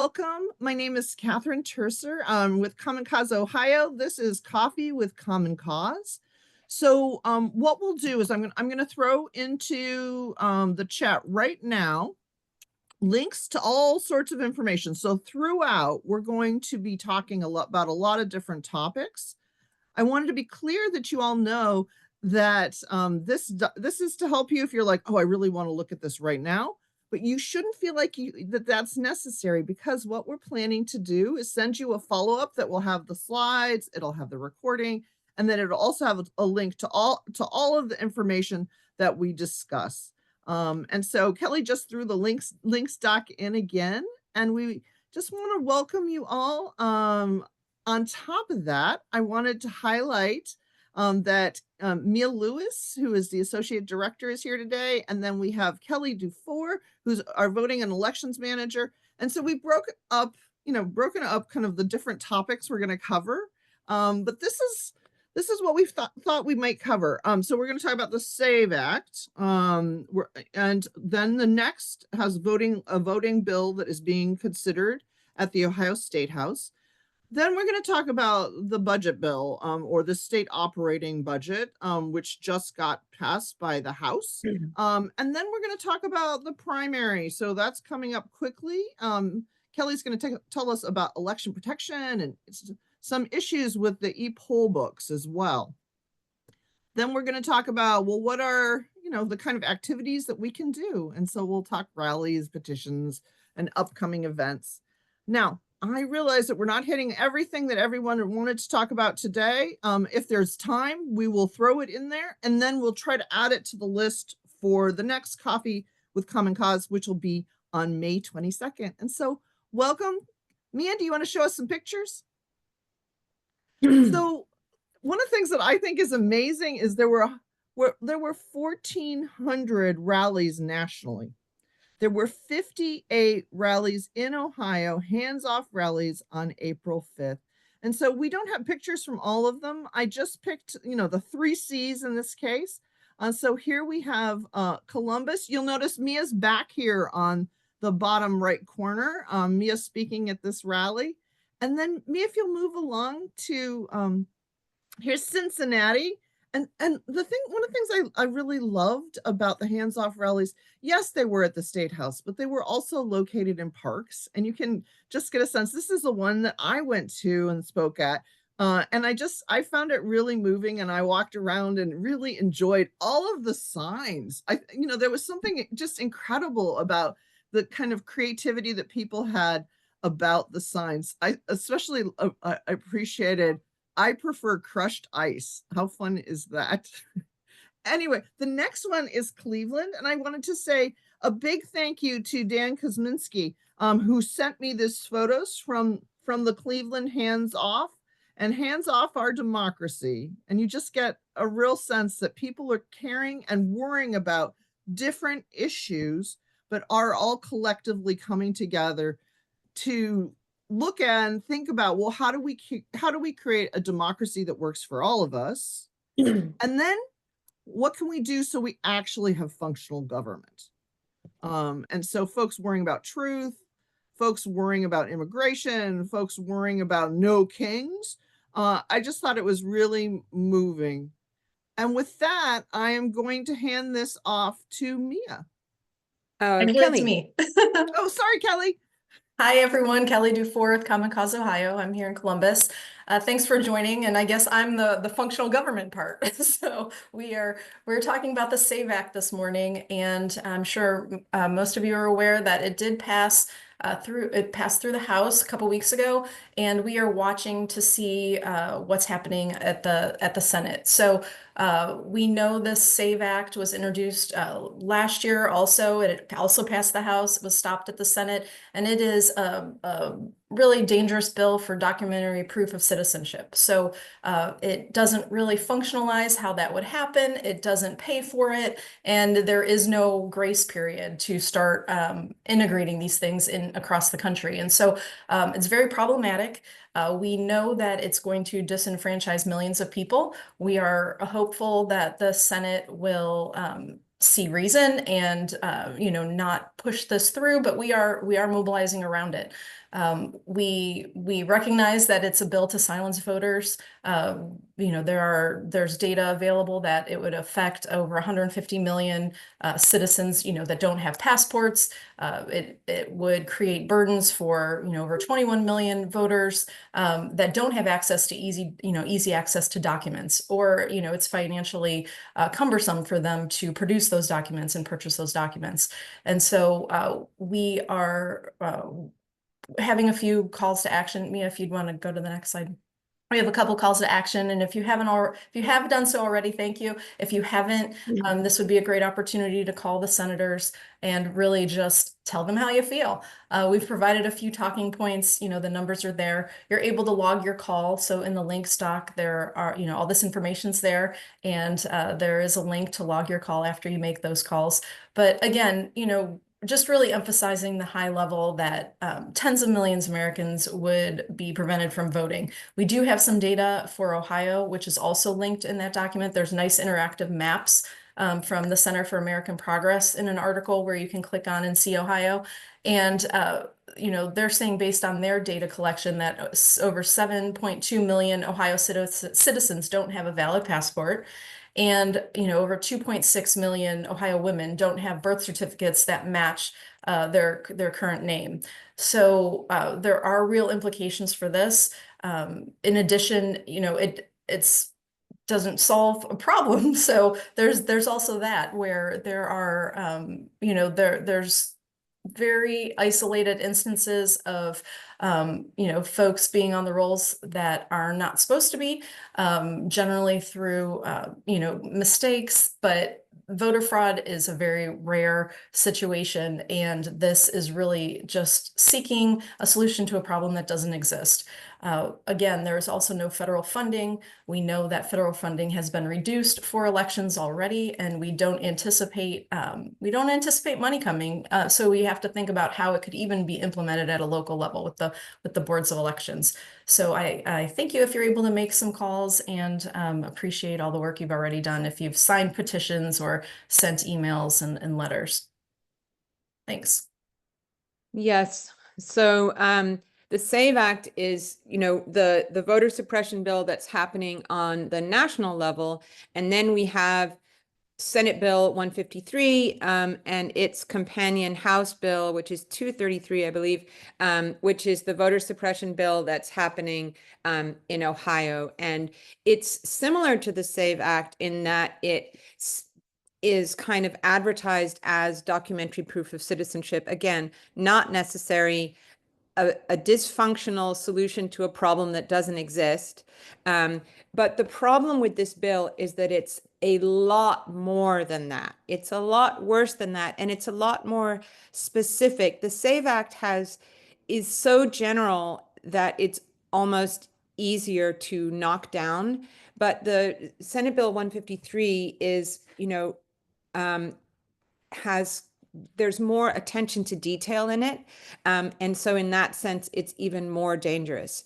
Welcome. My name is Catherine Terser. With Common Cause Ohio. This is Coffee with Common Cause. So what we'll do is I'm gonna throw into the chat right now links to all sorts of information. So throughout, we're going to be talking about a lot of different topics. I wanted to be clear that you all know that this is to help you if you're like, oh, I really want to look at this right now. But you shouldn't feel like that's necessary, because what we're planning to do is send you a follow-up that will have the slides, it'll have the recording, and then it'll also have a link to all of the information that we discuss. And so Kelly just threw the links doc in again, and we just want to welcome you all. On top of that, I wanted to highlight that Mia Lewis, who is the Associate Director, is here today. And then we have Kelly Dufour, who's our Voting and Elections Manager. And so we broken up kind of the different topics we're going to cover. But this is what we thought we might cover. So we're going to talk about the SAVE Act. And then the next has a voting bill that is being considered at the Ohio State House. Then we're going to talk about the budget bill, or the state operating budget, which just got passed by the House. And then we're going to talk about the primary. So that's coming up quickly. Kelly's going to tell us about election protection and some issues with the e-poll books as well. Then we're going to talk about, well, what are, the kind of activities that we can do? And so we'll talk rallies, petitions, and upcoming events. Now, I realize that we're not hitting everything that everyone wanted to talk about today. If there's time, we will throw it in there, and then we'll try to add it to the list for the next Coffee with Common Cause, which will be on May 22nd. And so welcome. Mia, do you want to show us some pictures? So one of the things that I think is amazing is there were 1,400 rallies nationally. There were 58 rallies in Ohio, hands-off rallies on April 5th. And so we don't have pictures from all of them. I just picked, the 3 C's in this case. So here we have Columbus. You'll notice Mia's back here on the bottom right corner. Mia speaking at this rally. And then Mia, if you'll move along to, here's Cincinnati. And one of the things I really loved about the hands-off rallies, yes, they were at the State House, but they were also located in parks. And you can just get a sense. This is the one that I went to and spoke at. And I found it really moving, and I walked around and really enjoyed all of the signs. There was something just incredible about the kind of creativity that people had about the signs. I especially appreciated, I prefer crushed ice. How fun is that? Anyway, the next one is Cleveland. And I wanted to say a big thank you to Dan Kosminski, who sent me these photos from the Cleveland Hands Off. And hands off our democracy. And you just get a real sense that people are caring and worrying about different issues, but are all collectively coming together to look at and think about, well, how do we create a democracy that works for all of us? And then what can we do so we actually have functional government? And so folks worrying about truth, folks worrying about immigration, folks worrying about no kings. I just thought it was really moving. And with that, I am going to hand this off to Mia. Actually, it's me. Oh, sorry, Kelly. Hi, everyone. Kelly Dufour with Common Cause Ohio. I'm here in Columbus. Thanks for joining. And I guess I'm the functional government part. So we're talking about the SAVE Act this morning. And I'm sure most of you are aware that it did pass through the House a couple weeks ago, and we are watching to see what's happening at the Senate. So we know this SAVE Act was introduced last year. Also, it also passed the House. It was stopped at the Senate, and it is a really dangerous bill for documentary proof of citizenship. So it doesn't really functionalize how that would happen. It doesn't pay for it, and there is no grace period to start integrating these things in across the country. And so it's very problematic. We know that it's going to disenfranchise millions of people. We are hopeful that the Senate will see reason and not push this through, but we are mobilizing around it. We recognize that it's a bill to silence voters. There's data available that it would affect over 150 million citizens, that don't have passports. It would create burdens for, over 21 million voters that don't have access to easy access to documents, or, it's financially cumbersome for them to produce those documents and purchase those documents. And so we are having a few calls to action. Mia, if you'd want to go to the next slide. We have a couple calls to action, and if you have done so already, thank you. If you haven't, this would be a great opportunity to call the senators and really just tell them how you feel. We've provided a few talking points. The numbers are there. You're able to log your call. So in the link stock, there are, all this information's there, and there is a link to log your call after you make those calls. But again, just really emphasizing the high level that tens of millions of Americans would be prevented from voting. We do have some data for Ohio, which is also linked in that document. There's nice interactive maps from the Center for American Progress in an article where you can click on and see Ohio. And they're saying, based on their data collection, that over 7.2 million Ohio citizens don't have a valid passport. And, over 2.6 million Ohio women don't have birth certificates that match their current name. So there are real implications for this. In addition, it's doesn't solve a problem. So there's also that, where there are there's very isolated instances of folks being on the rolls that are not supposed to be, generally through mistakes. But voter fraud is a very rare situation, and this is really just seeking a solution to a problem that doesn't exist. Again, there is also no federal funding. We know that federal funding has been reduced for elections already, and we don't anticipate money coming. So we have to think about how it could even be implemented at a local level with the boards of elections. So I thank you if you're able to make some calls, and appreciate all the work you've already done if you've signed petitions or sent emails and letters. Thanks. Yes. So the SAVE Act is, the voter suppression bill that's happening on the national level. And then we have Senate Bill 153 and its companion House bill, which is 233, I believe, which is the voter suppression bill that's happening in Ohio. And it's similar to the SAVE Act in that it is kind of advertised as documentary proof of citizenship. Again, not necessary, a dysfunctional solution to a problem that doesn't exist. But the problem with this bill is that it's a lot more than that. It's a lot worse than that, and it's a lot more specific. The SAVE Act is so general that it's almost easier to knock down. But the Senate Bill 153 is, there's more attention to detail in it. And so in that sense, it's even more dangerous.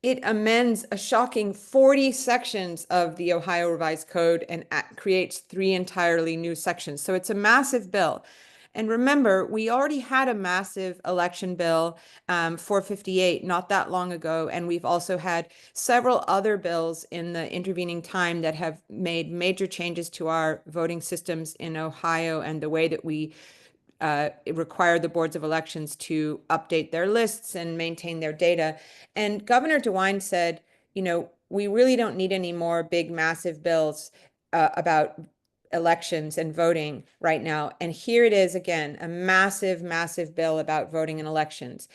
It amends a shocking 40 sections of the Ohio Revised Code and creates 3 entirely new sections. So it's a massive bill. And remember, we already had a massive election bill, 458, not that long ago. And we've also had several other bills in the intervening time that have made major changes to our voting systems in Ohio and the way that we require the boards of elections to update their lists and maintain their data. And Governor DeWine said, we really don't need any more big, massive bills about elections and voting right now. And here it is again, a massive, massive bill about voting and elections.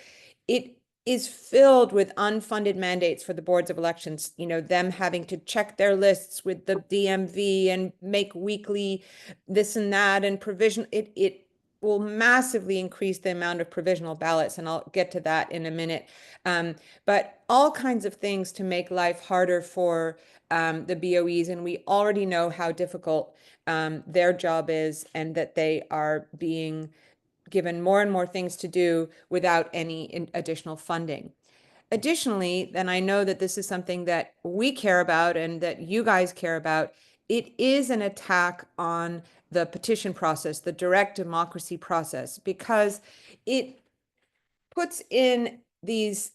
It is filled with unfunded mandates for the boards of elections, them having to check their lists with the DMV and make weekly this and that and provision. It will massively increase the amount of provisional ballots, and I'll get to that in a minute. But all kinds of things to make life harder for the BOEs, and we already know how difficult their job is, and that they are being given more and more things to do without any additional funding. Additionally, then I know that this is something that we care about and that you guys care about. It is an attack on the petition process, the direct democracy process, because it puts in these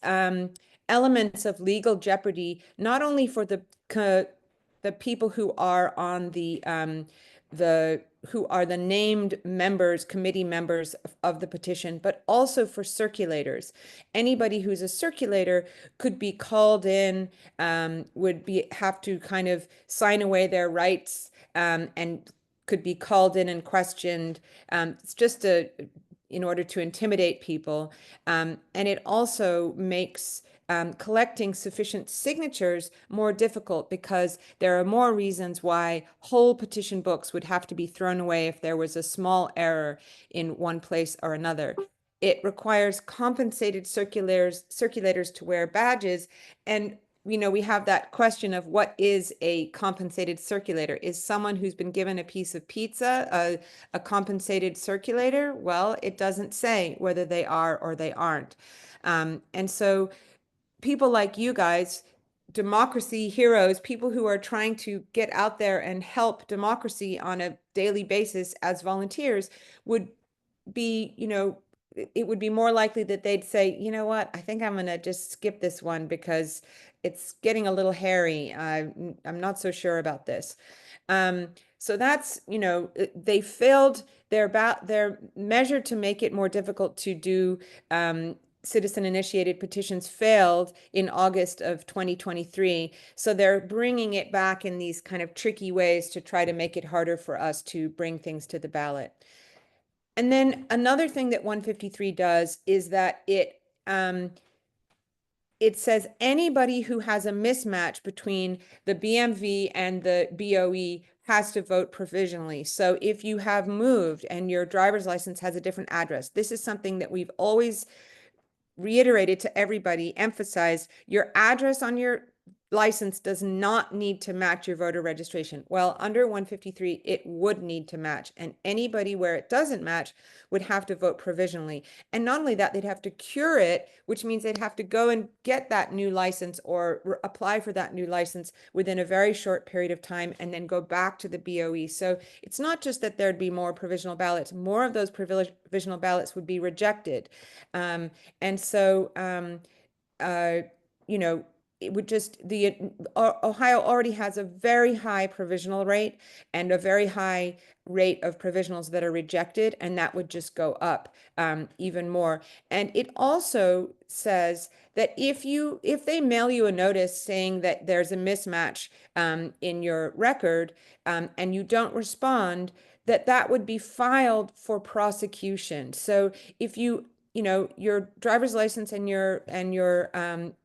elements of legal jeopardy, not only for the people who are on the who are the named members, committee members of the petition, but also for circulators. Anybody who's a circulator could be called in, would have to kind of sign away their rights, and could be called in and questioned. It's just in order to intimidate people. And it also makes collecting sufficient signatures more difficult, because there are more reasons why whole petition books would have to be thrown away if there was a small error in one place or another. It requires compensated circulators to wear badges. And we have that question of what is a compensated circulator? Is someone who's been given a piece of pizza a compensated circulator? Well, it doesn't say whether they are or they aren't. And so people like you guys, democracy heroes, people who are trying to get out there and help democracy on a daily basis as volunteers, would be, it would be more likely that they'd say, you know what, I think I'm going to just skip this one because it's getting a little hairy. I'm not so sure about this. So that's, they failed their measure to make it more difficult to do citizen-initiated petitions failed in August of 2023. So they're bringing it back in these kind of tricky ways to try to make it harder for us to bring things to the ballot. And then another thing that 153 does is that it says anybody who has a mismatch between the BMV and the BOE has to vote provisionally. So if you have moved and your driver's license has a different address, this is something that we've always reiterated to everybody, emphasized, your address on your license does not need to match your voter registration. Well, under 153, it would need to match, and anybody where it doesn't match would have to vote provisionally. And not only that, they'd have to cure it, which means they'd have to go and get that new license or apply for that new license within a very short period of time, and then go back to the BOE. So it's not just that there'd be more provisional ballots, more of those provisional ballots would be rejected. And so, it would just, Ohio already has a very high provisional rate and a very high rate of provisionals that are rejected, and that would just go up even more. And it also says that if they mail you a notice saying that there's a mismatch in your record, and you don't respond, that would be filed for prosecution. So if your driver's license and your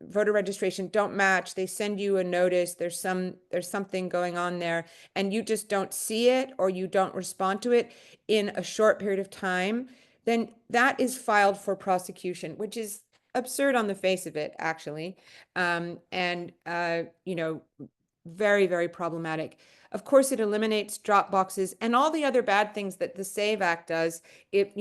voter registration don't match, they send you a notice, there's something going on there, and you just don't see it or you don't respond to it in a short period of time, then that is filed for prosecution, which is absurd on the face of it, actually. And very, very problematic. Of course, it eliminates drop boxes and all the other bad things that the SAVE Act does. It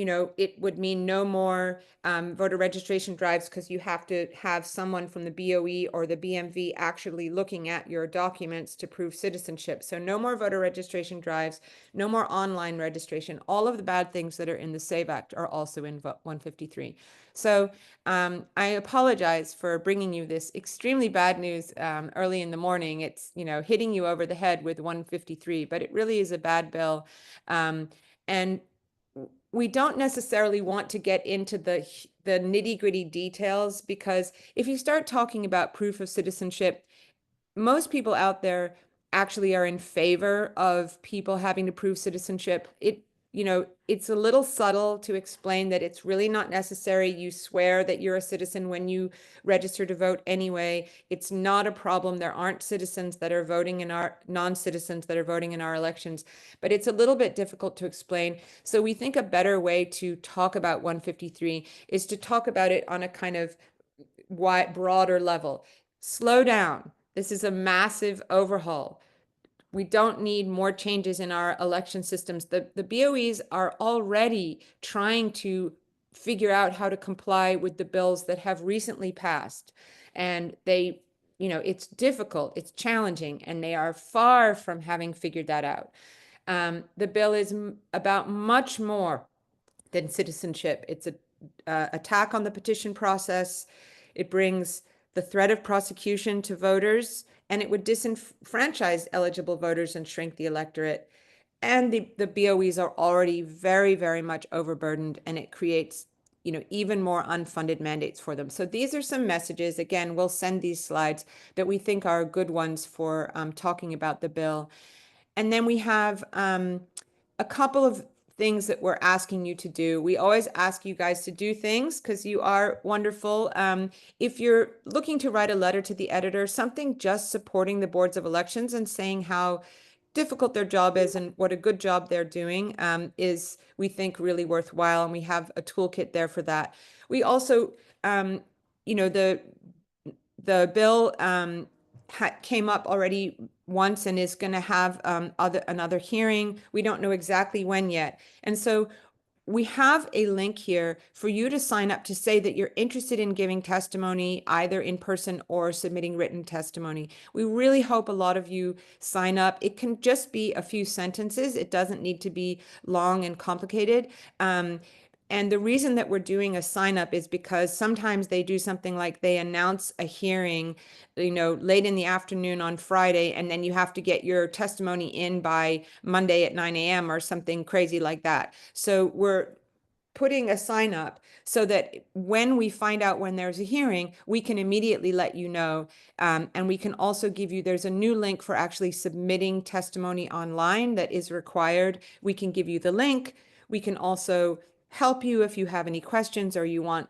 would mean no more voter registration drives, because you have to have someone from the BOE or the BMV actually looking at your documents to prove citizenship. So no more voter registration drives, no more online registration. All of the bad things that are in the SAVE Act are also in 153. So I apologize for bringing you this extremely bad news early in the morning. It's, hitting you over the head with 153, but it really is a bad bill. And we don't necessarily want to get into the nitty-gritty details, because if you start talking about proof of citizenship, most people out there actually are in favor of people having to prove citizenship. It's a little subtle to explain that it's really not necessary. You swear that you're a citizen when you register to vote anyway. It's not a problem. There aren't citizens that are voting in our non-citizens that are voting in our elections, but it's a little bit difficult to explain. So we think a better way to talk about 153 is to talk about it on a kind of broader level. Slow down. This is a massive overhaul. We don't need more changes in our election systems. The BOEs are already trying to figure out how to comply with the bills that have recently passed. And it's difficult, it's challenging, and they are far from having figured that out. The bill is about much more than citizenship. It's attack on the petition process. It brings the threat of prosecution to voters, and it would disenfranchise eligible voters and shrink the electorate. And the BOEs are already very, very much overburdened, and it creates, even more unfunded mandates for them. So these are some messages. Again, we'll send these slides that we think are good ones for talking about the bill. And then we have a couple of things that we're asking you to do. We always ask you guys to do things because you are wonderful. If you're looking to write a letter to the editor, something just supporting the boards of elections and saying how difficult their job is and what a good job they're doing is, we think, really worthwhile. And we have a toolkit there for that. We also, the bill came up already once and is going to have another hearing. We don't know exactly when yet. And so we have a link here for you to sign up to say that you're interested in giving testimony, either in person or submitting written testimony. We really hope a lot of you sign up. It can just be a few sentences. It doesn't need to be long and complicated. And the reason that we're doing a sign up is because sometimes they do something like they announce a hearing, late in the afternoon on Friday, and then you have to get your testimony in by Monday at 9 a.m. or something crazy like that. So we're putting a sign up so that when we find out when there's a hearing, we can immediately let you know. And we can also give you, there's a new link for actually submitting testimony online that is required. We can give you the link. We can also help you if you have any questions or you want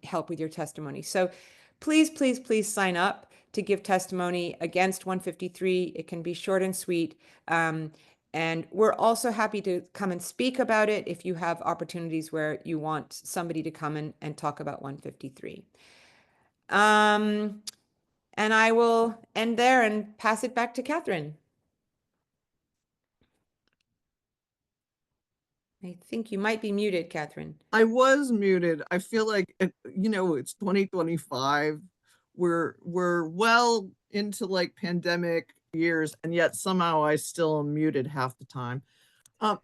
help with your testimony. So please, please, please sign up to give testimony against 153. It can be short and sweet. And we're also happy to come and speak about it if you have opportunities where you want somebody to come and talk about 153. And I will end there and pass it back to Catherine. I think you might be muted, Catherine. I was muted. I feel like it's 2025. We're well into like pandemic years, and yet somehow I still am muted half the time.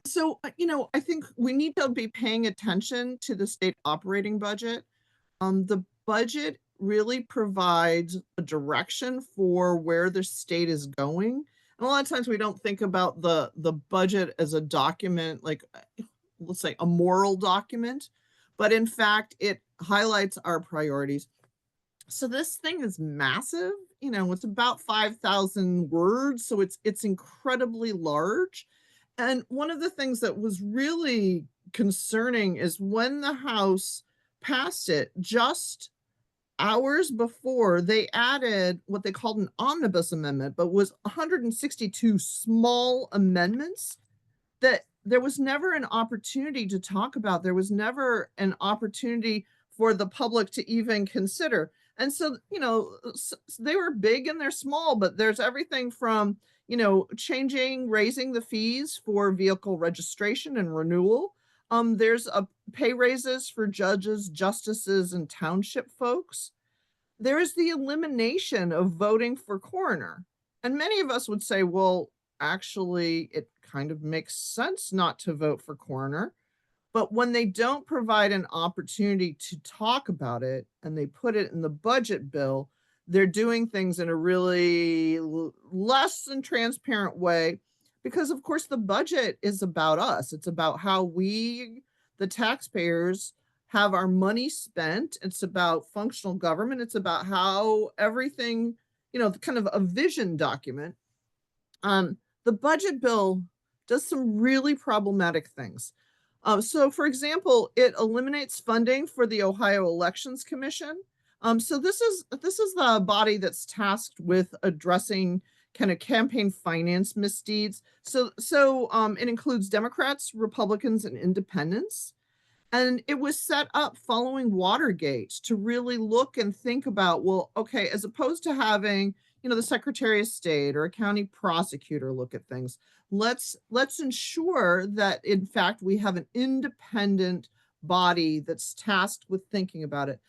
So I think we need to be paying attention to the state operating budget. The budget really provides a direction for where the state is going. And a lot of times we don't think about the budget as a document, like let's say a moral document, but in fact, it highlights our priorities. So this thing is massive. It's about 5,000 words, so it's incredibly large. And one of the things that was really concerning is when the House passed it, just hours before, they added what they called an omnibus amendment, but was 162 small amendments that there was never an opportunity to talk about. There was never an opportunity for the public to even consider. And so, they were big and they're small, but there's everything from, raising the fees for vehicle registration and renewal. There's a pay raises for judges, justices, and township folks. There is the elimination of voting for coroner. And many of us would say, well, actually, it kind of makes sense not to vote for coroner. But when they don't provide an opportunity to talk about it and they put it in the budget bill, they're doing things in a really less than transparent way because, of course, the budget is about us. It's about how we, the taxpayers, have our money spent. It's about functional government. It's about how everything, kind of a vision document. The budget bill does some really problematic things. So, for example, it eliminates funding for the Ohio Elections Commission. So this is the body that's tasked with addressing kind of campaign finance misdeeds. So it includes Democrats, Republicans, and independents. And it was set up following Watergate to really look and think about, well, okay, as opposed to having, the Secretary of State or a county prosecutor look at things, let's ensure that in fact we have an independent body that's tasked with thinking about it.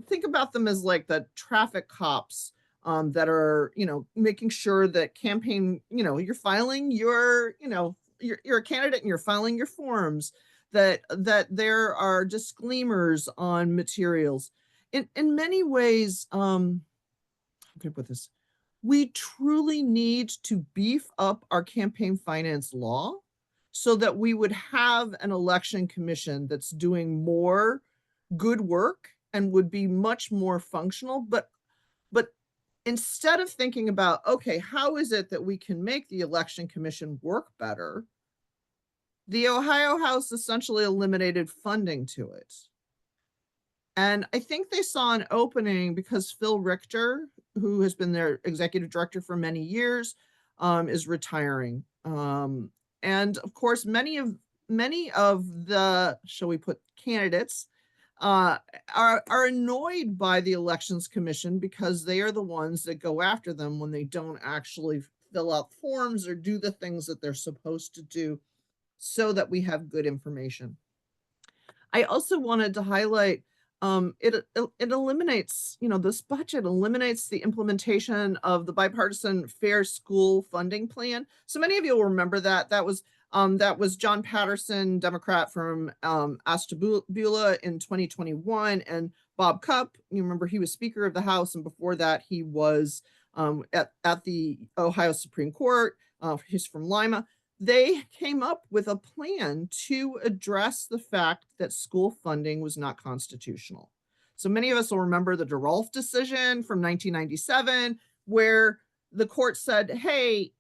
Think about them as like the traffic cops that are, making sure that campaign, you're filing your, you're a candidate and you're filing your forms, that there are disclaimers on materials. In many ways, how can I put this? We truly need to beef up our campaign finance law so that we would have an election commission that's doing more good work and would be much more functional. But instead of thinking about, okay, how is it that we can make the election commission work better, the Ohio House essentially eliminated funding to it. And I think they saw an opening because Phil Richter, who has been their executive director for many years, is retiring. And of course, many of the, shall we put, candidates are annoyed by the Elections Commission because they are the ones that go after them when they don't actually fill out forms or do the things that they're supposed to do so that we have good information. I also wanted to highlight it eliminates, this budget eliminates the implementation of the bipartisan fair school funding plan. So many of you will remember that was John Patterson, Democrat from Ashtabula in 2021, and Bob Cupp. You remember he was Speaker of the House, and before that he was at the Ohio Supreme Court. He's from Lima. They came up with a plan to address the fact that school funding was not constitutional. So many of us will remember the DeRolf decision from 1997, where the court said, hey,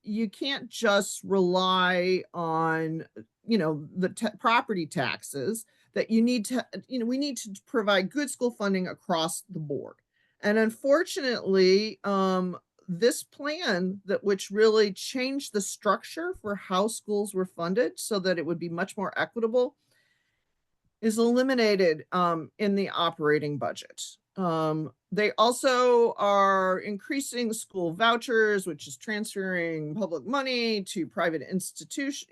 you can't just rely on, the property taxes, that you need to, we need to provide good school funding across the board. And unfortunately, this plan which really changed the structure for how schools were funded so that it would be much more equitable is eliminated in the operating budget. They also are increasing school vouchers, which is transferring public money to private institutions,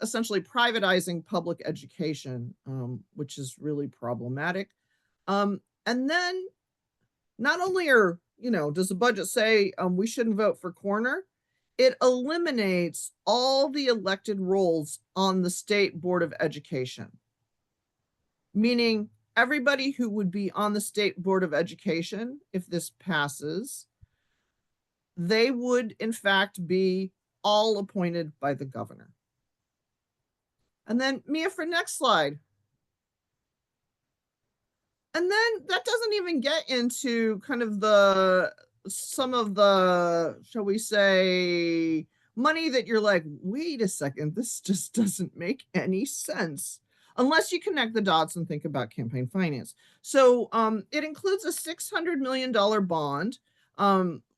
essentially privatizing public education, which is really problematic. And then not only does the budget say we shouldn't vote for Corner, it eliminates all the elected roles on the state board of education. Meaning everybody who would be on the state board of education, if this passes, they would in fact be all appointed by the governor. And then Mia, for next slide. And then that doesn't even get into kind of some of the, shall we say, money that you're like, wait a second, this just doesn't make any sense unless you connect the dots and think about campaign finance. So it includes a $600 million bond,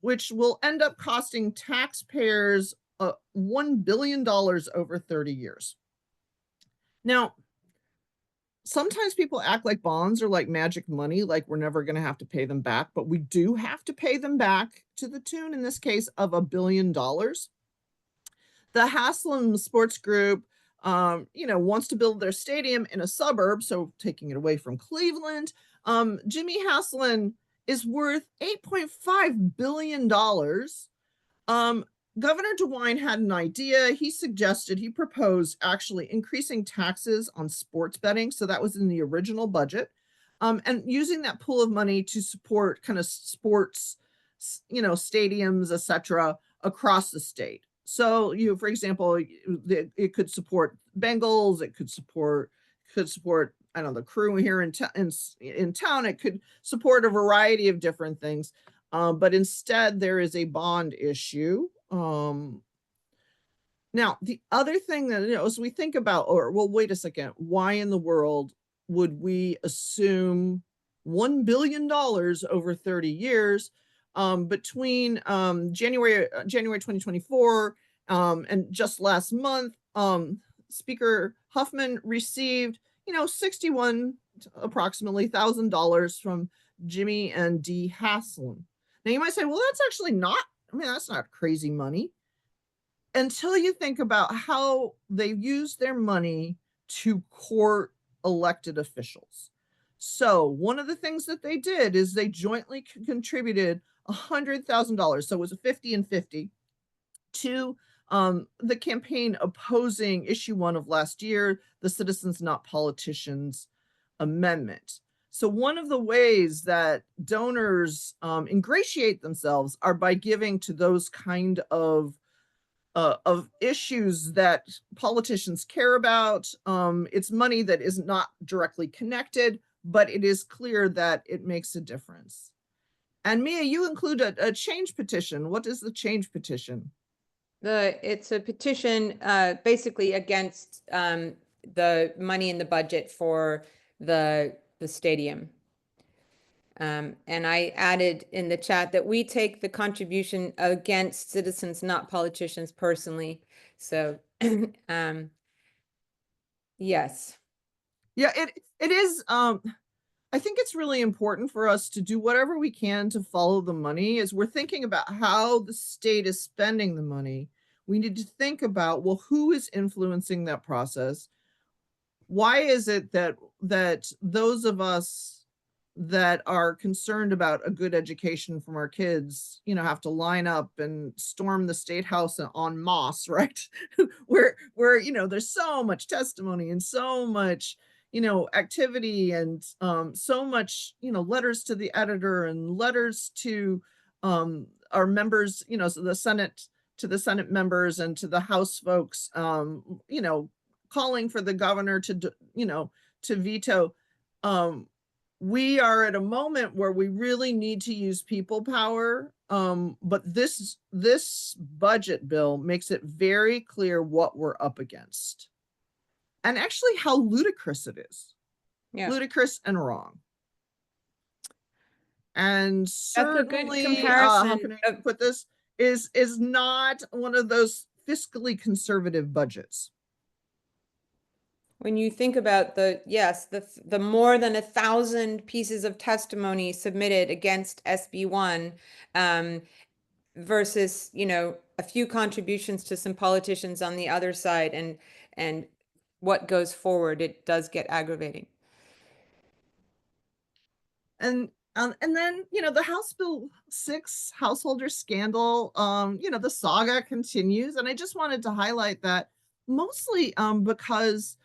which will end up costing taxpayers $1 billion over 30 years. Now, sometimes people act like bonds are like magic money, like we're never going to have to pay them back, but we do have to pay them back to the tune, in this case, of $1 billion. The Haslam Sports Group, wants to build their stadium in a suburb, so taking it away from Cleveland. Jimmy Haslam is worth $8.5 billion. Governor DeWine had an idea. He proposed actually increasing taxes on sports betting. So that was in the original budget. And using that pool of money to support kind of sports, stadiums, etc., across the state. So, for example, it could support Bengals, it could support, I don't know, the Crew here in town. It could support a variety of different things. But instead, there is a bond issue. Now, the other thing that, as we think about, wait a second, why in the world would we assume $1 billion over 30 years between January 2024 and just last month? Speaker Huffman received, approximately $1,000 from Jimmy and Dee Haslam. Now you might say, well, that's actually not, that's not crazy money, until you think about how they use their money to court elected officials. So one of the things that they did is they jointly contributed $100,000. So it was a 50 and 50 to the campaign opposing issue 1 of last year, the Citizens Not Politicians Amendment. So one of the ways that donors ingratiate themselves are by giving to those kind of issues that politicians care about. It's money that is not directly connected, but it is clear that it makes a difference. And Mia, you include a change petition. What is the change petition? It's a petition basically against the money in the budget for the stadium. And I added in the chat that we take the contribution against citizens, not politicians, personally. So, yes. Yeah, it is. I think it's really important for us to do whatever we can to follow the money. As we're thinking about how the state is spending the money, we need to think about, well, who is influencing that process? Why is it that those of us that are concerned about a good education from our kids, have to line up and storm the state house en masse, right? where there's so much testimony and so much activity and so much letters to the editor and letters to our members, so the Senate, to the Senate members and to the House folks, calling for the governor to veto. We are at a moment where we really need to use people power. But this budget bill makes it very clear what we're up against, and actually how ludicrous it is. Yeah. Ludicrous and wrong. And certainly, how can I put this, is not one of those fiscally conservative budgets. When you think about the more than 1,000 pieces of testimony submitted against SB1 versus, a few contributions to some politicians on the other side, and what goes forward, it does get aggravating. And then, the House Bill 6 householder scandal, the saga continues. And I just wanted to highlight that mostly because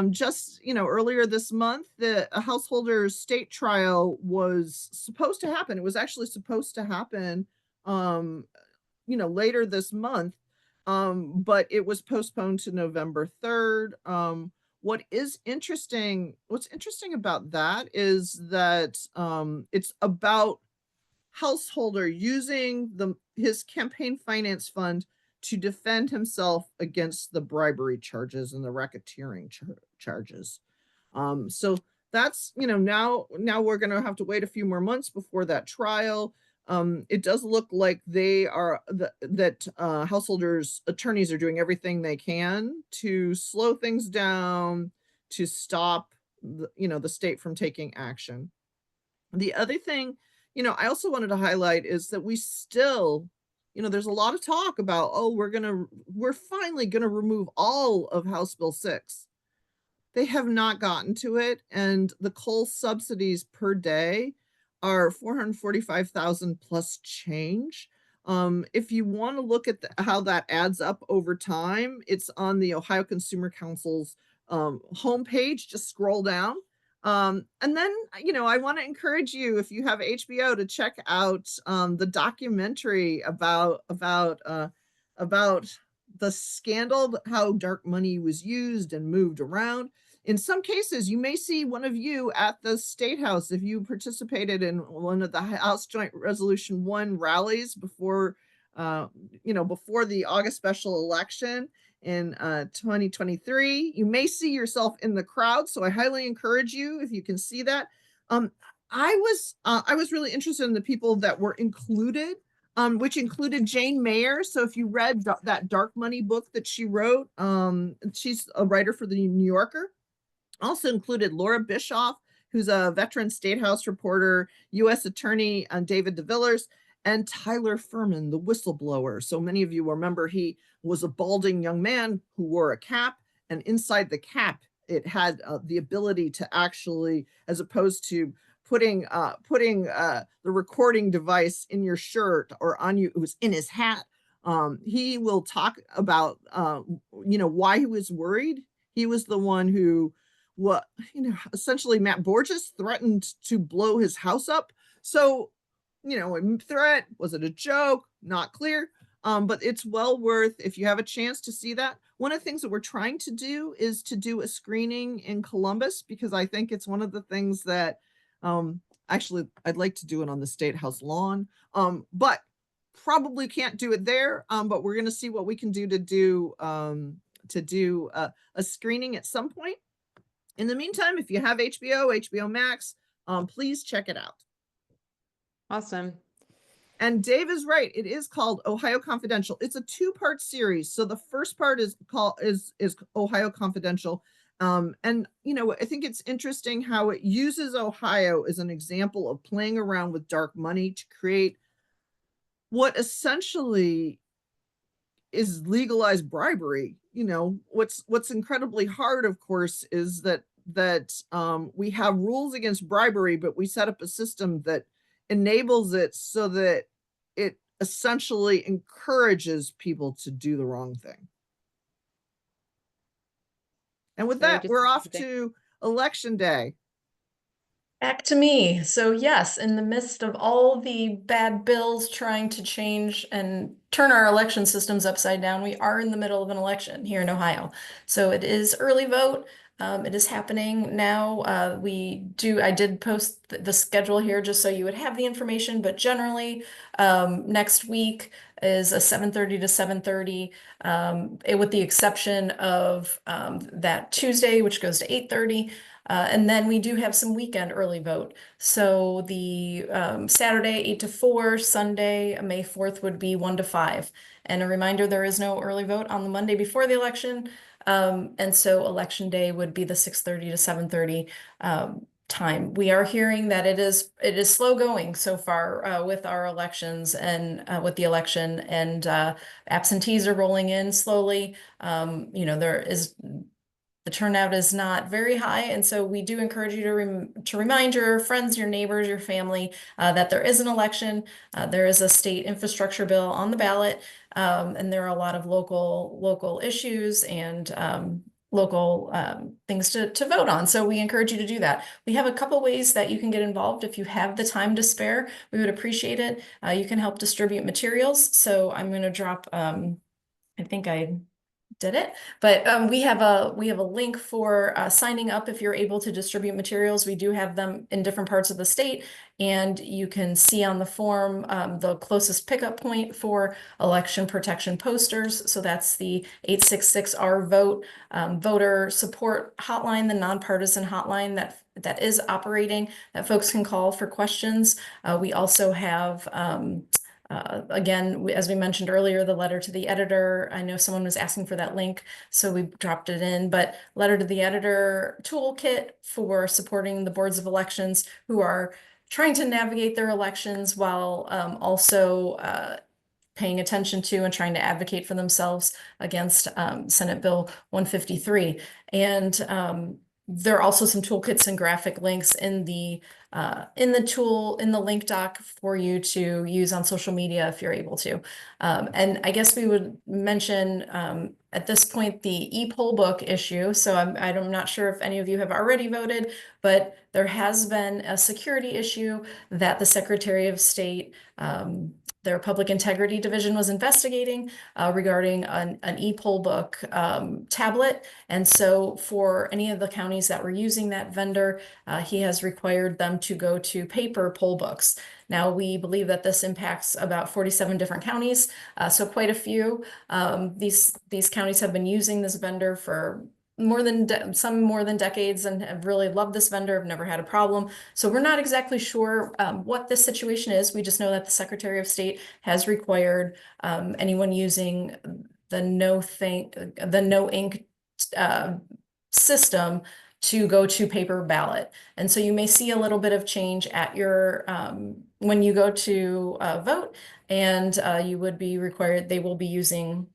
just, earlier this month, the householder state trial was supposed to happen. It was actually supposed to happen, later this month, but it was postponed to November 3rd. What's interesting about that is that it's about householder using his campaign finance fund to defend himself against the bribery charges and the racketeering charges. So that's, now we're going to have to wait a few more months before that trial. It does look like householders' attorneys are doing everything they can to slow things down, to stop the state from taking action. The other thing, I also wanted to highlight is that we still, there's a lot of talk about, we're finally gonna remove all of House Bill 6. They have not gotten to it, and the coal subsidies per day are 445,000 plus change. If you want to look at how that adds up over time, it's on the Ohio Consumer Council's homepage. Just scroll down. And then, I want to encourage you, if you have HBO, to check out the documentary about the scandal, how dark money was used and moved around. In some cases, you may see one of you at the State House if you participated in one of the House Joint Resolution 1 rallies before the August special election in 2023. You may see yourself in the crowd, so I highly encourage you if you can see that. I was really interested in the people that were included, which included Jane Mayer. So if you read that Dark Money book that she wrote, she's a writer for the New Yorker. Also included Laura Bischoff, who's a veteran State House reporter, U.S. Attorney David DeVillers, and Tyler Furman, the whistleblower. So many of you remember he was a balding young man who wore a cap, and inside the cap, it had the ability to actually, as opposed to putting the recording device in your shirt or on you, it was in his hat. He will talk about, why he was worried. He was the one who, essentially Matt Borges threatened to blow his house up. So, a threat, was it a joke? Not clear. But it's well worth, if you have a chance to see that. One of the things that we're trying to do is to do a screening in Columbus, because I think it's one of the things that, actually, I'd like to do it on the State House lawn. But probably can't do it there. But we're going to see what we can do to do a screening at some point. In the meantime, if you have HBO Max, please check it out. Awesome. And Dave is right. It is called Ohio Confidential. It's a 2-part series. So the first part is called is Ohio Confidential. And I think it's interesting how it uses Ohio as an example of playing around with dark money to create what essentially is legalized bribery. What's incredibly hard, of course, is that we have rules against bribery, but we set up a system that enables it so that it essentially encourages people to do the wrong thing. And with that, we're off to Election Day. Back to me. So yes, in the midst of all the bad bills trying to change and turn our election systems upside down, we are in the middle of an election here in Ohio. So it is early vote. It is happening now. I did post the schedule here just so you would have the information, but generally next week is a 7:30 to 7:30, with the exception of that Tuesday, which goes to 8:30. And then we do have some weekend early vote. So the Saturday 8 to 4, Sunday May 4th would be 1 to 5. And a reminder, there is no early vote on the Monday before the election. And so election day would be the 6:30 to 7:30 time. We are hearing that it is slow going so far with our elections and with the election, and absentees are rolling in slowly. The turnout is not very high, and so we do encourage you to remind your friends, your neighbors, your family that there is an election. There is a state infrastructure bill on the ballot, and there are a lot of local issues and local things to vote on. So we encourage you to do that. We have a couple ways that you can get involved. If you have the time to spare, we would appreciate it. You can help distribute materials. So I'm going to drop, I think I did it, but we have a link for signing up if you're able to distribute materials. We do have them in different parts of the state, and you can see on the form the closest pickup point for election protection posters. So that's the 866-R-VOTE voter support hotline, the nonpartisan hotline that is operating, that folks can call for questions. We also have again, as we mentioned earlier, the letter to the editor. I know someone was asking for that link, so we dropped it in, but letter to the editor toolkit for supporting the boards of elections who are trying to navigate their elections while also paying attention to and trying to advocate for themselves against Senate Bill 153. And there are also some toolkits and graphic links in the link doc for you to use on social media if you're able to. And I guess we would mention at this point the e-poll book issue. So I'm not sure if any of you have already voted, but there has been a security issue that the Secretary of State, their Public Integrity Division, was investigating regarding an e-poll book tablet. And so for any of the counties that were using that vendor, he has required them to go to paper poll books. Now, we believe that this impacts about 47 different counties, so quite a few. These counties have been using this vendor for more than decades and have really loved this vendor, have never had a problem. So we're not exactly sure what this situation is. We just know that the Secretary of State has required anyone using the no ink system to go to paper ballot. And so you may see a little bit of change at your when you go to vote, and you would be required, they will be using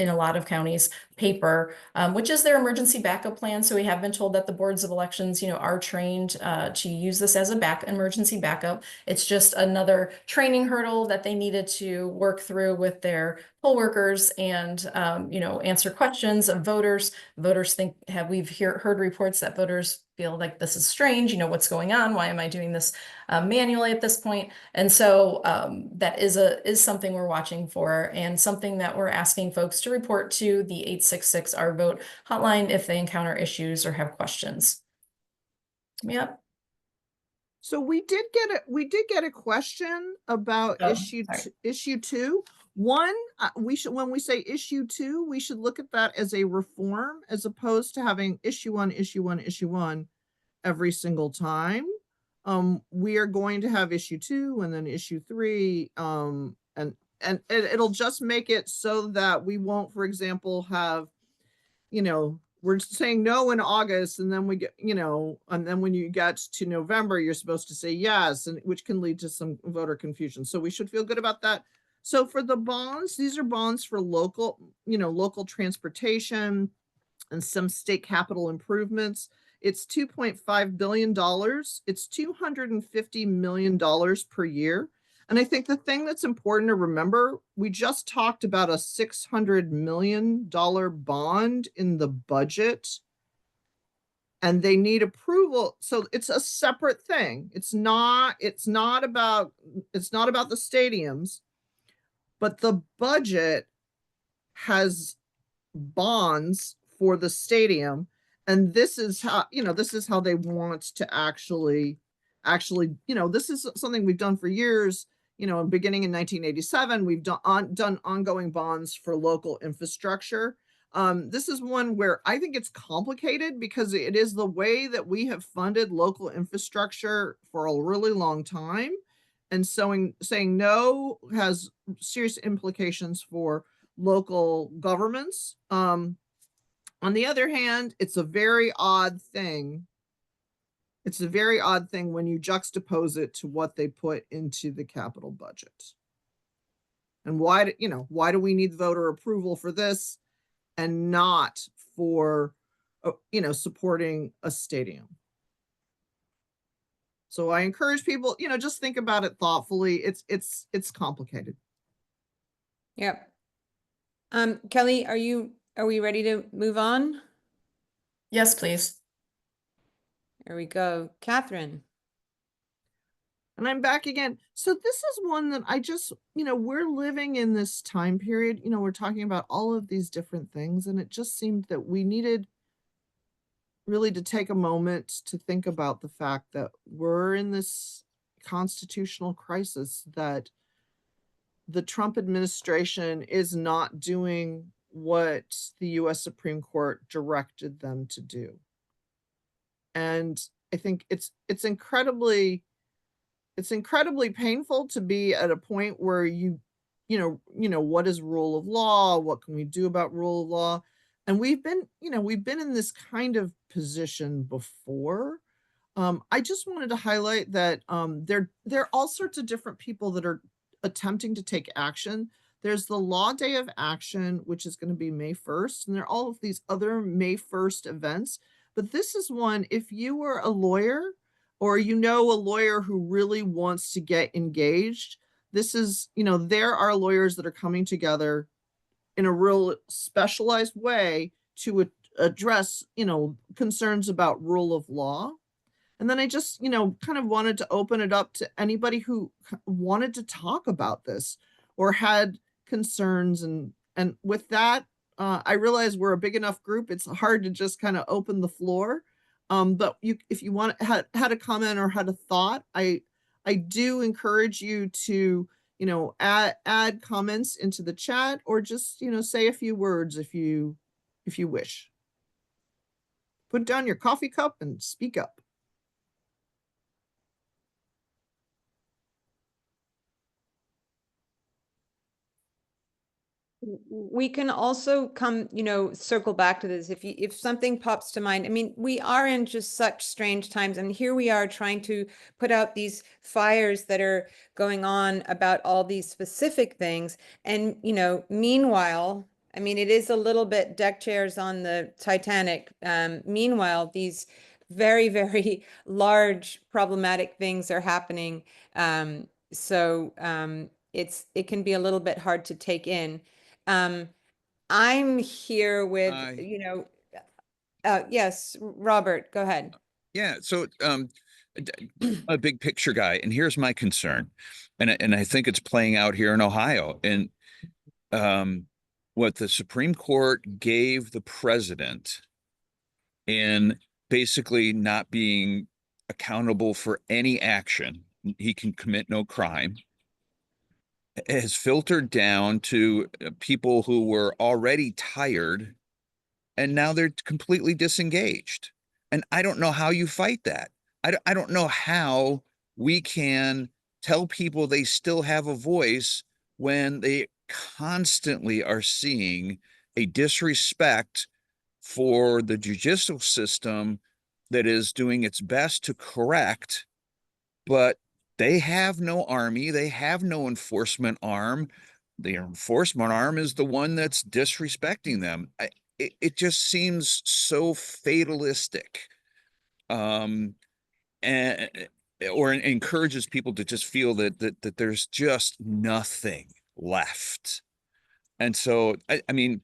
in a lot of counties, paper, which is their emergency backup plan. So we have been told that the boards of elections, are trained to use this as a emergency backup. It's just another training hurdle that they needed to work through with their poll workers and, answer questions of voters. Voters we've heard reports that voters feel like this is strange, what's going on? Why am I doing this manually at this point? And so that is something we're watching for, and something that we're asking folks to report to the 866 Our Vote hotline if they encounter issues or have questions. Yep. So we did get a question about Oh, issue 2. One, when we say issue 2, we should look at that as a reform as opposed to having issue 1, issue 1, issue 1 every single time. We are going to have issue 2 and then issue 3, and it'll just make it so that we won't, for example, have, we're saying no in August, and then we get, and then when you get to November, you're supposed to say yes, and which can lead to some voter confusion. So we should feel good about that. So for the bonds, these are bonds for local transportation and some state capital improvements. It's $2.5 billion. It's $250 million per year. And I think the thing that's important to remember, we just talked about a $600 million bond in the budget, and they need approval. So it's a separate thing. It's not about the stadiums, but the budget has bonds for the stadium. And this is how they want to actually, this is something we've done for years. Beginning in 1987, we've done ongoing bonds for local infrastructure. This is one where I think it's complicated because it is the way that we have funded local infrastructure for a really long time. And so saying no has serious implications for local governments. On the other hand, it's a very odd thing. It's a very odd thing when you juxtapose it to what they put into the capital budget. And why do we need voter approval for this and not for, supporting a stadium? So I encourage people, just think about it thoughtfully. It's complicated. Yep. Kelly, are we ready to move on? Yes, please. There we go. Catherine. And I'm back again. So this is one that I just, we're living in this time period, we're talking about all of these different things, and it just seemed that we needed really to take a moment to think about the fact that we're in this constitutional crisis, that the Trump administration is not doing what the US Supreme Court directed them to do. And I think it's incredibly painful to be at a point where what is rule of law? What can we do about rule of law? And we've been in this kind of position before. I just wanted to highlight that there are all sorts of different people that are attempting to take action. There's the Law Day of Action, which is going to be May 1st, and there are all of these other May 1st events. But this is one, if you were a lawyer or a lawyer who really wants to get engaged, this is, there are lawyers that are coming together in a real specialized way to address, concerns about rule of law. And then I just, kind of wanted to open it up to anybody who wanted to talk about this or had concerns. And with that, I realize we're a big enough group. It's hard to just kind of open the floor. But if you had a comment or had a thought, I do encourage you to, add comments into the chat, or just, say a few words if you wish. Put down your coffee cup and speak up. We can also come, circle back to this if something pops to mind. I mean, we are in just such strange times, and here we are trying to put out these fires that are going on about all these specific things. And, meanwhile, I mean, it is a little bit deck chairs on the Titanic. Meanwhile, these very, very large problematic things are happening. It can be a little bit hard to take in. I'm here with, I yes, Robert, go ahead. Yeah, so a big picture guy, and here's my concern, and I think it's playing out here in Ohio, and um, what the Supreme Court gave the president in basically not being accountable for any action, he can commit no crime, has filtered down to people who were already tired and now they're completely disengaged. And I don't know how you fight that. I don't know how we can tell people they still have a voice when they constantly are seeing a disrespect for the judicial system that is doing its best to correct, but they have no army, they have no enforcement arm. The enforcement arm is the one that's disrespecting them. It just seems so fatalistic, um, and or encourages people to just feel that there's just nothing left. And so, I mean,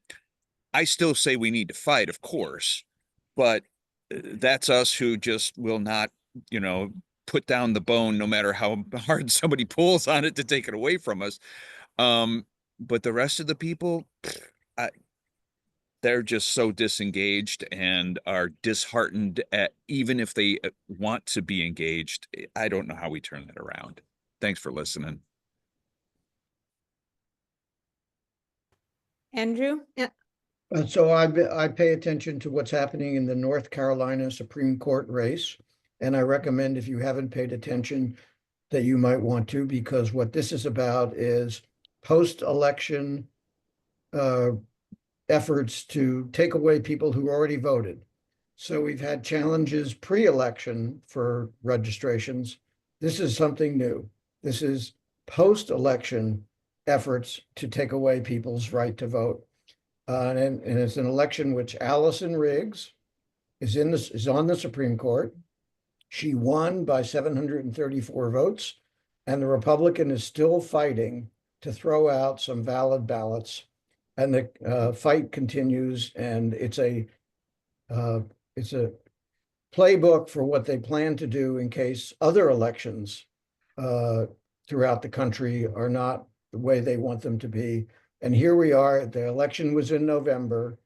I still say we need to fight, of course, but that's us who just will not, you know, put down the bone no matter how hard somebody pulls on it to take it away from us. Um, but the rest of the people, I, they're just so disengaged and are disheartened at even if they want to be engaged. I don't know how we turn that around. Thanks for listening. Andrew? So I pay attention to what's happening in the North Carolina Supreme Court race. And I recommend if you haven't paid attention that you might want to, because what this is about is post-election efforts to take away people who already voted. So we've had challenges pre-election for registrations. This is something new. This is post-election efforts to take away people's right to vote. And it's an election which Allison Riggs is on the Supreme Court. She won by 734 votes, and the Republican is still fighting to throw out some valid ballots. And the fight continues, and it's a playbook for what they plan to do in case other elections throughout the country are not the way they want them to be. And here we are, the election was in November,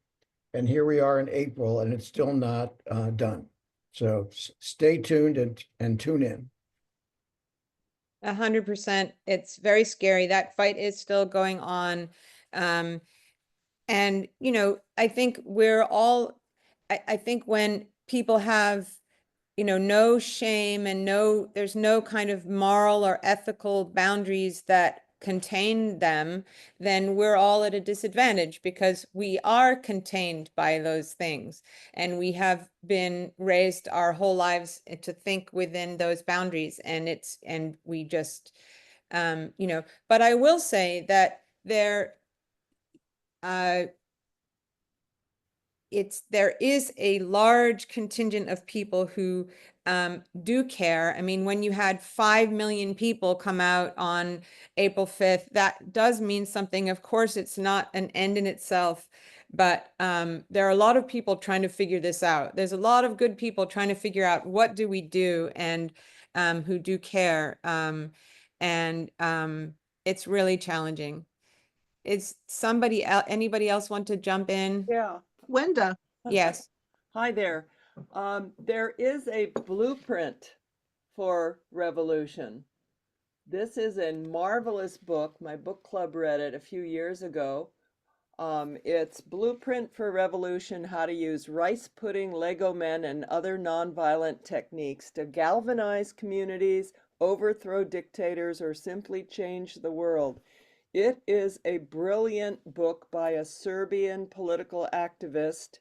and here we are in April, and it's still not done. So stay tuned and tune in. 100%. It's very scary. That fight is still going on. And, you know, I think we're all, I think when people have, you know, no shame and there's no kind of moral or ethical boundaries that contain them, then we're all at a disadvantage because we are contained by those things. And we have been raised our whole lives to think within those boundaries. And we just, you know, but I will say that there is a large contingent of people who do care. I mean, when you had 5 million people come out on April 5th, that does mean something. Of course, it's not an end in itself, but there are a lot of people trying to figure this out. There's a lot of good people trying to figure out what do we do and who do care. It's really challenging. Is anybody else want to jump in? Yeah. Wenda. Yes. Hi there. There is a blueprint for revolution. This is a marvelous book. My book club read it a few years ago. It's Blueprint for Revolution, How to Use Rice Pudding, Lego Men, and Other Nonviolent Techniques to Galvanize Communities, Overthrow Dictators, or Simply Change the World. It is a brilliant book by a Serbian political activist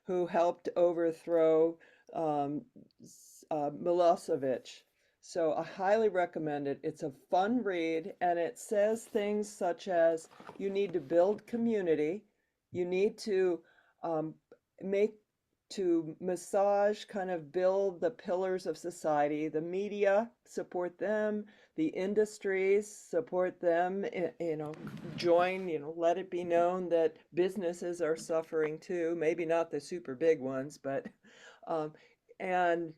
who helped overthrow Milosevic. So I highly recommend it. It's a fun read, and it says things such as you need to build community, you need to make to massage, kind of build the pillars of society. The media, support them. The industries, support them. Join, let it be known that businesses are suffering too. Maybe not the super big ones, but, and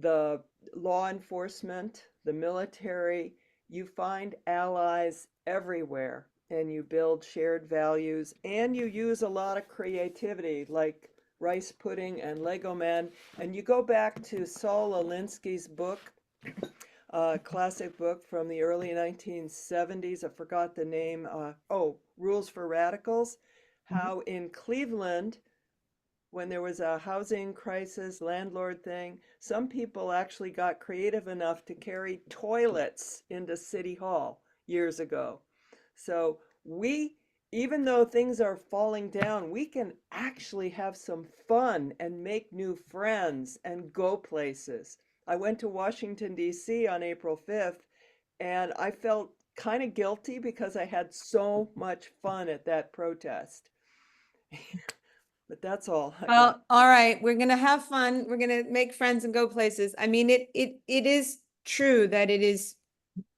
the law enforcement, the military, you find allies everywhere, and you build shared values, and you use a lot of creativity, like rice pudding and Lego Man. And you go back to Saul Alinsky's book, a classic book from the early 1970s. I forgot the name. Rules for Radicals. How in Cleveland, when there was a housing crisis, landlord thing, some people actually got creative enough to carry toilets into City Hall years ago. So even though things are falling down, we can actually have some fun and make new friends and go places. I went to Washington, D.C. on April 5th, and I felt kind of guilty because I had so much fun at that protest. But that's all. Well, all right, we're gonna have fun. We're gonna make friends and go places. I mean, it is true that it is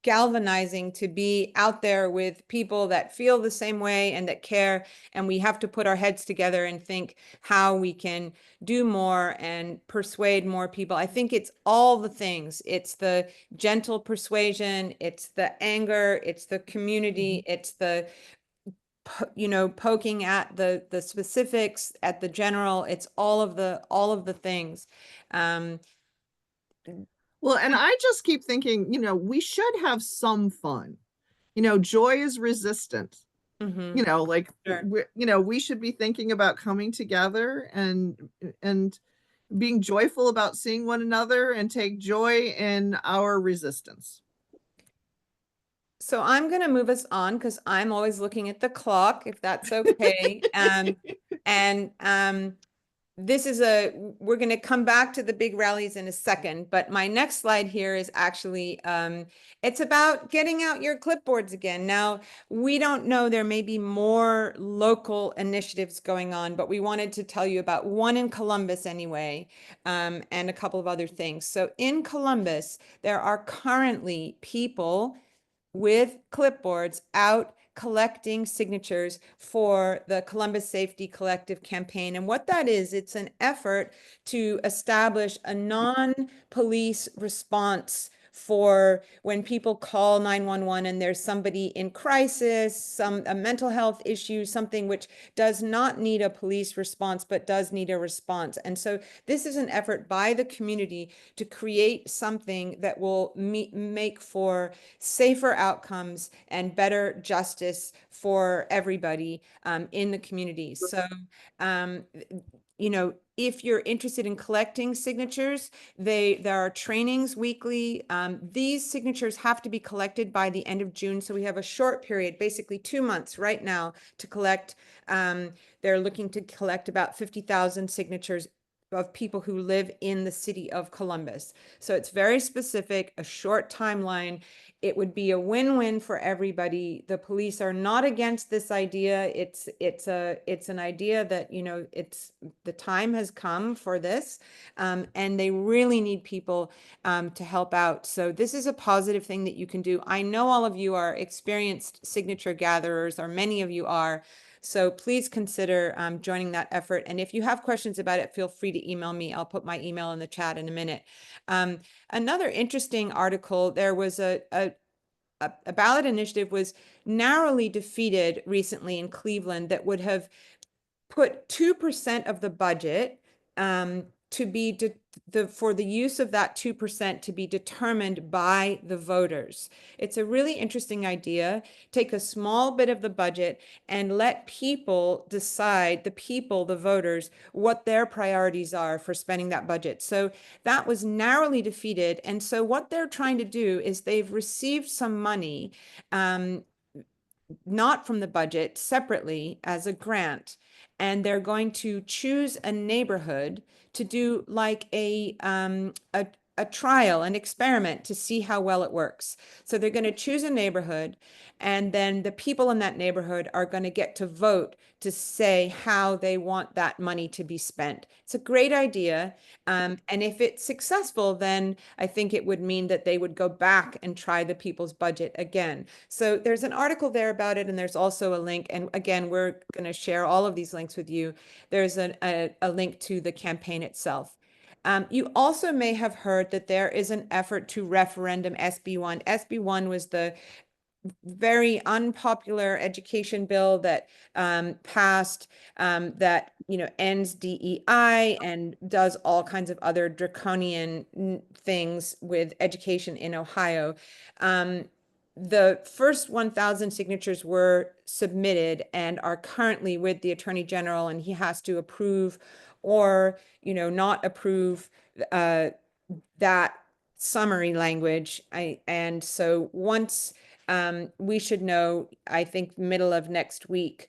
galvanizing to be out there with people that feel the same way and that care, and we have to put our heads together and think how we can do more and persuade more people. I think it's all the things. It's the gentle persuasion, it's the anger, it's the community, it's the poking at the specifics, at the general. It's all of the things. Well, and I just keep thinking, we should have some fun. Joy is resistant. Mhm. Like Sure. we should be thinking about coming together and being joyful about seeing one another and take joy in our resistance. So I'm going to move us on because I'm always looking at the clock, if that's okay. We're going to come back to the big rallies in a second, but my next slide here is actually, it's about getting out your clipboards again. Now, we don't know, there may be more local initiatives going on, but we wanted to tell you about one in Columbus anyway, and a couple of other things. So in Columbus, there are currently people with clipboards out collecting signatures for the Columbus Safety Collective campaign. And what that is, it's an effort to establish a non-police response for when people call 911 and there's somebody in crisis, a mental health issue, something which does not need a police response, but does need a response. And so this is an effort by the community to create something that will make for safer outcomes and better justice for everybody in the community. So, if you're interested in collecting signatures, there are trainings weekly. These signatures have to be collected by the end of June. So we have a short period, basically 2 months right now to collect. They're looking to collect about 50,000 signatures of people who live in the city of Columbus. So it's very specific, a short timeline. It would be a win-win for everybody. The police are not against this idea. It's an idea that, the time has come for this, and they really need people to help out. So this is a positive thing that you can do. I know all of you are experienced signature gatherers, or many of you are. So please consider joining that effort. And if you have questions about it, feel free to email me. I'll put my email in the chat in a minute. Another interesting article, there was a ballot initiative was narrowly defeated recently in Cleveland that would have put 2% of the budget to be for the use of that 2% to be determined by the voters. It's a really interesting idea. Take a small bit of the budget and let people decide, the voters, what their priorities are for spending that budget. So that was narrowly defeated. And so what they're trying to do is they've received some money, not from the budget, separately as a grant, and they're going to choose a neighborhood to do like a a trial, an experiment to see how well it works. So they're going to choose a neighborhood, and then the people in that neighborhood are going to get to vote to say how they want that money to be spent. It's a great idea. And if it's successful, then I think it would mean that they would go back and try the people's budget again. So there's an article there about it, and there's also a link. And again, we're going to share all of these links with you. There's a link to the campaign itself. You also may have heard that there is an effort to referendum SB1. SB1 was the very unpopular education bill that passed that ends DEI and does all kinds of other draconian things with education in Ohio. The first 1,000 signatures were submitted and are currently with the Attorney General, and he has to approve or not approve that summary language. And so once we should know, I think, middle of next week,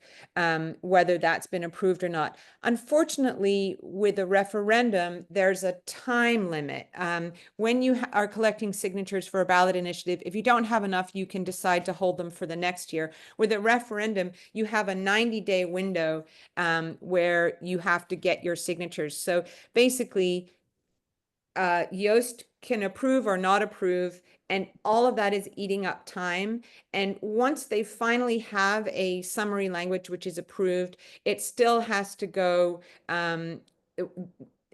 whether that's been approved or not. Unfortunately, with a referendum, there's a time limit. When you are collecting signatures for a ballot initiative, if you don't have enough, you can decide to hold them for the next year. With a referendum, you have a 90-day window where you have to get your signatures. So basically, Yoast can approve or not approve, and all of that is eating up time. And once they finally have a summary language which is approved, it still has to go,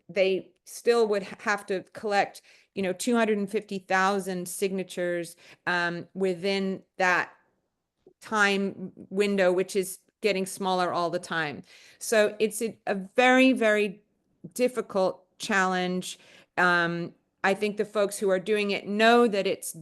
they still would have to collect 250,000 signatures within that time window, which is getting smaller all the time. So it's a very, very difficult challenge. I think the folks who are doing it know that it's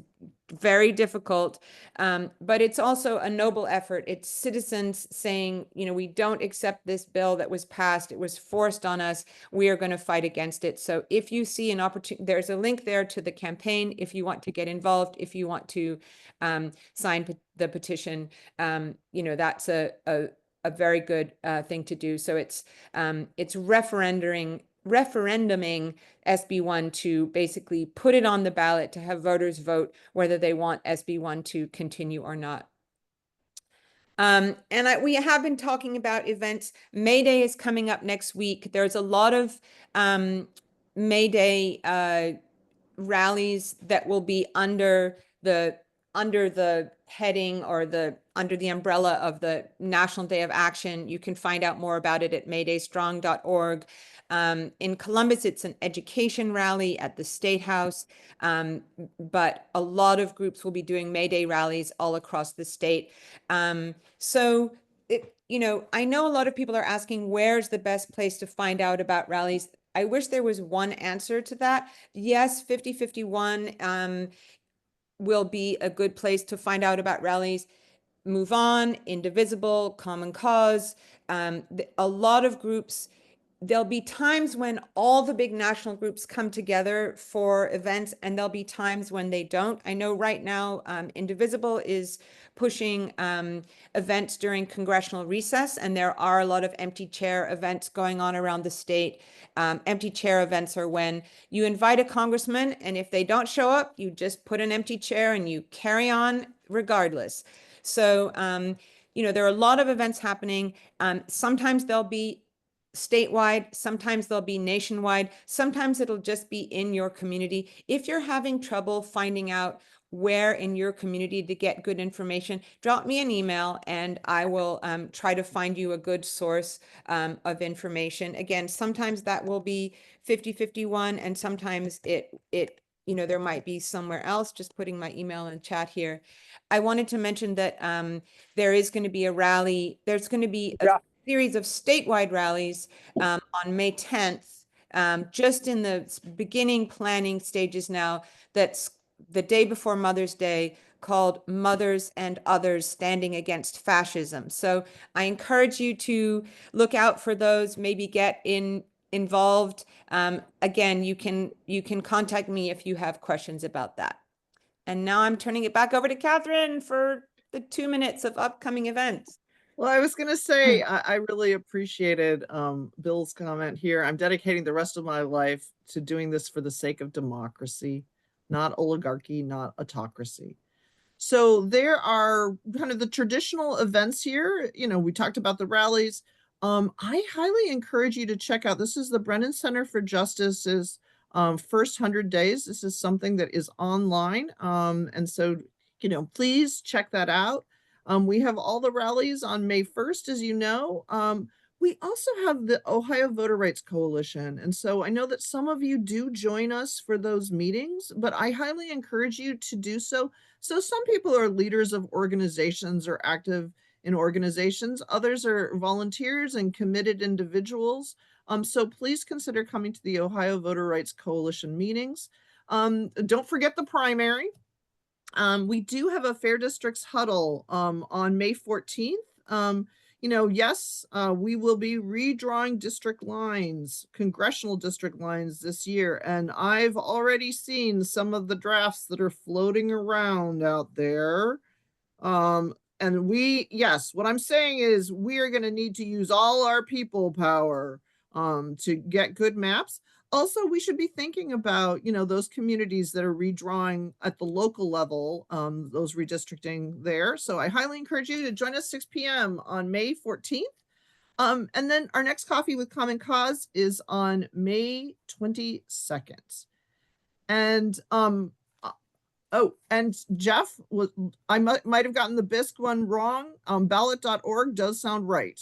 very difficult, but it's also a noble effort. It's citizens saying, we don't accept this bill that was passed. It was forced on us. We are going to fight against it. So if you see an opportunity, there's a link there to the campaign. If you want to get involved, if you want to sign the petition, that's a very good thing to do. So it's referenduming SB1 to basically put it on the ballot to have voters vote whether they want SB1 to continue or not. We have been talking about events. May Day is coming up next week. There's a lot of May Day rallies that will be under the heading or under the umbrella of the National Day of Action. You can find out more about it at maydaystrong.org. In Columbus, it's an education rally at the State House, but a lot of groups will be doing May Day rallies all across the state. I know a lot of people are asking, where's the best place to find out about rallies? I wish there was one answer to that. Yes, 5051 will be a good place to find out about rallies. Move On, Indivisible, Common Cause, a lot of groups. There'll be times when all the big national groups come together for events, and there'll be times when they don't. I know right now Indivisible is pushing events during congressional recess, and there are a lot of empty chair events going on around the state. Empty chair events are when you invite a congressman, and if they don't show up, you just put an empty chair and you carry on regardless. So, there are a lot of events happening. Sometimes they'll be statewide, sometimes they'll be nationwide, sometimes it'll just be in your community. If you're having trouble finding out where in your community to get good information, drop me an email and I will try to find you a good source of information. Again, sometimes that will be 5051 and sometimes there might be somewhere else. Just putting my email in the chat here. I wanted to mention that there is going to be a rally. There's going to be a series of statewide rallies on May 10th, just in the beginning planning stages now. That's the day before Mother's Day, called Mothers and Others Standing Against Fascism. So I encourage you to look out for those, maybe get involved. Again, you can contact me if you have questions about that. And now I'm turning it back over to Catherine for the 2 minutes of upcoming events. Well, I was going to say, I really appreciated Bill's comment here. I'm dedicating the rest of my life to doing this for the sake of democracy, not oligarchy, not autocracy. So there are kind of the traditional events here. You know, we talked about the rallies. I highly encourage you to check out, this is the Brennan Center for Justice's first 100 days. This is something that is online. And so, you know, please check that out. We have all the rallies on May 1st, as you know. We also have the Ohio Voter Rights Coalition. And so I know that some of you do join us for those meetings, but I highly encourage you to do so. So some people are leaders of organizations or active in organizations. Others are volunteers and committed individuals. So please consider coming to the Ohio Voter Rights Coalition meetings. Don't forget the primary. We do have a Fair Districts huddle on May 14th. You know, yes, we will be redrawing district lines, congressional district lines this year. And I've already seen some of the drafts that are floating around out there. And yes, what I'm saying is we are going to need to use all our people power to get good maps. Also, we should be thinking about, you know, those communities that are redrawing at the local level, those redistricting there. So I highly encourage you to join us 6 p.m. on May 14th. And then our next Coffee with Common Cause is on May 22nd. And oh, and Jeff, I might have gotten the BISC one wrong. Ballot.org does sound right.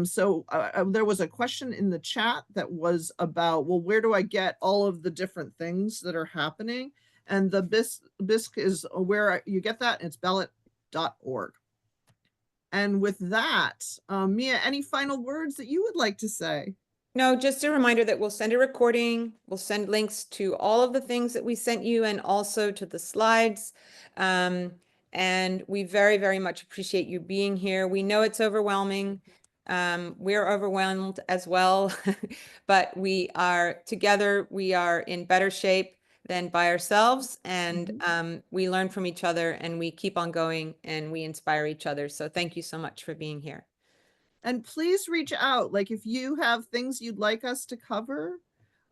So there was a question in the chat that was about, well, where do I get all of the different things that are happening? And the BISC is where you get that. It's ballot.org. And with that, Mia, any final words that you would like to say? No, just a reminder that we'll send a recording. We'll send links to all of the things that we sent you and also to the slides. And we very, very much appreciate you being here. We know it's overwhelming. We're overwhelmed as well, but we are together. We are in better shape than by ourselves. And we learn from each other and we keep on going and we inspire each other. So thank you so much for being here. And please reach out. Like if you have things you'd like us to cover.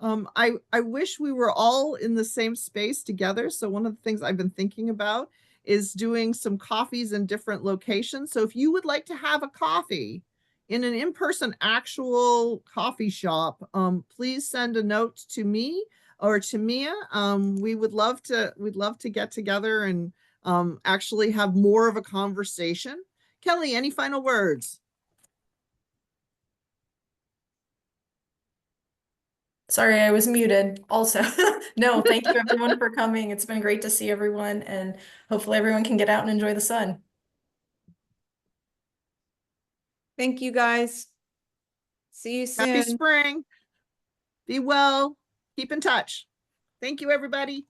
I wish we were all in the same space together. So one of the things I've been thinking about is doing some coffees in different locations. So if you would like to have a coffee in an in-person actual coffee shop, please send a note to me or to Mia. We'd love to get together and actually have more of a conversation. Kelly, any final words? Sorry, I was muted also. No, thank you everyone for coming. It's been great to see everyone and hopefully everyone can get out and enjoy the sun. Thank you, guys. See you soon. Happy spring. Be well. Keep in touch. Thank you, everybody.